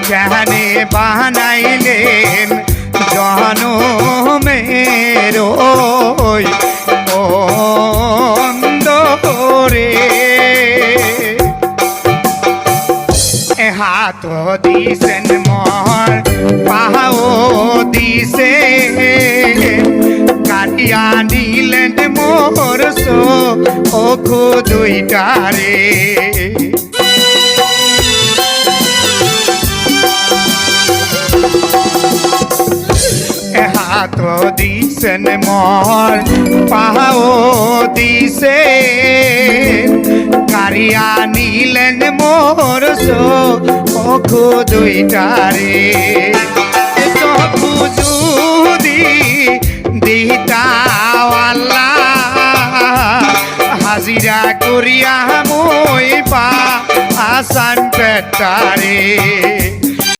কেনে বানাইলেন জনমের ওই অন্দরে হাত দিছেন মর পাহাও দিছে কাটিয়া নিলেন মোর চোখু দুইটারে হাত দিছেন মর পাহাও দিছে কারিয়া নিলেন মোর চোখু দুইটারে চোখু যদি দিতাও আল্লাহ হাজিরা করিয়া মই পা আসান পেটারে